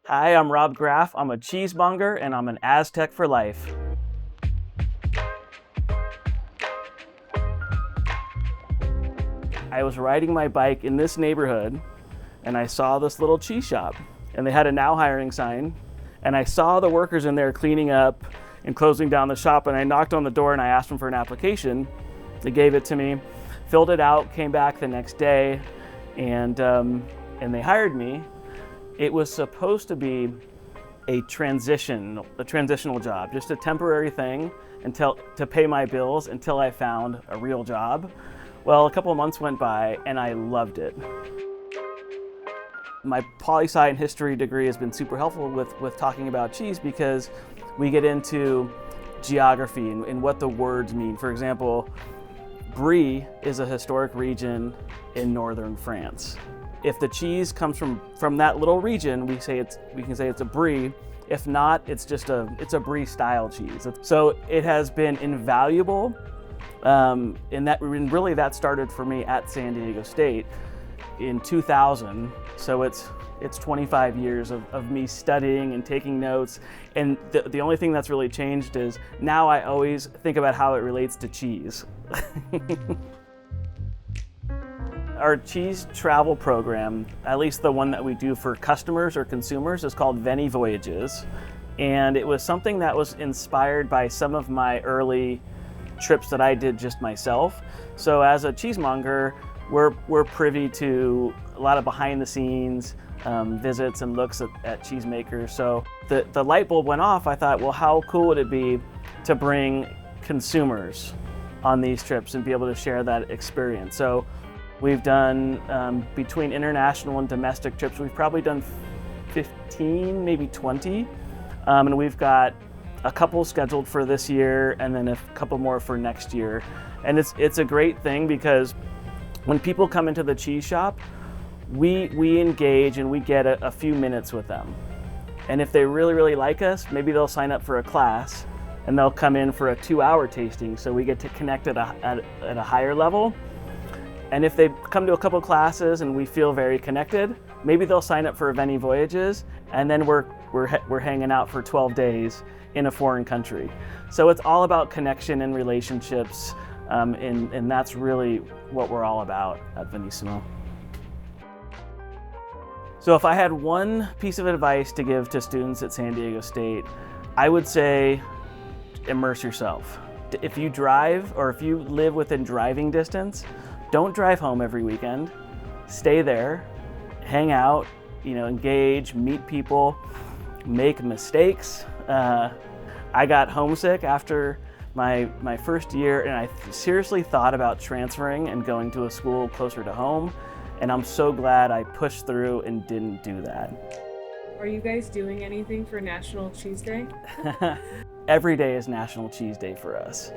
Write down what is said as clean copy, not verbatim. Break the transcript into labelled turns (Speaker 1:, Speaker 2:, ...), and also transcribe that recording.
Speaker 1: Hi, I'm Rob Graff. I'm a cheesemonger and I'm an Aztec for life. I was riding my bike in this neighborhood and I saw this little cheese shop and they had a now hiring sign and I saw the workers in there cleaning up and closing down the shop, and I knocked on the door and I asked them for an application. They gave it to me, filled it out, came back the next day, and they hired me. It was supposed to be a transitional job, just a temporary thing to pay my bills until I found a real job. Well, a couple of months went by and I loved it. My poli-sci and history degree has been super helpful with talking about cheese because we get into geography and what the words mean. For example, Brie is a historic region in northern France. If the cheese comes from that little region, we can say it's a Brie. If not, it's a Brie style cheese. So it has been invaluable, and really that started for me at San Diego State in 2000. So it's 25 years of me studying and taking notes, and the only thing that's really changed is now I always think about how it relates to cheese. Our cheese travel program, at least the one that we do for customers or consumers, is called Venissimo Voyages. And it was something that was inspired by some of my early trips that I did just myself. So as a cheesemonger, we're privy to a lot of behind the scenes visits and looks at cheesemakers. So the light bulb went off. I thought, well, how cool would it be to bring consumers on these trips and be able to share that experience? So we've done, between international and domestic trips, we've probably done 15, maybe 20. And we've got a couple scheduled for this year and then a couple more for next year. And it's a great thing because when people come into the cheese shop, we engage and we get a few minutes with them. And if they really, really like us, maybe they'll sign up for a class and they'll come in for a 2-hour tasting, so we get to connect at a higher level. And if they come to a couple classes and we feel very connected, maybe they'll sign up for Venissimo Voyages, and then we're hanging out for 12 days in a foreign country. So it's all about connection and relationships, and that's really what we're all about at Venissimo. So if I had one piece of advice to give to students at San Diego State, I would say immerse yourself. If you drive or if you live within driving distance, don't drive home every weekend. Stay there, hang out, engage, meet people, make mistakes. I got homesick after my first year, and I seriously thought about transferring and going to a school closer to home. And I'm so glad I pushed through and didn't do that.
Speaker 2: Are you guys doing anything for National Cheese Day?
Speaker 1: Every day is National Cheese Day for us.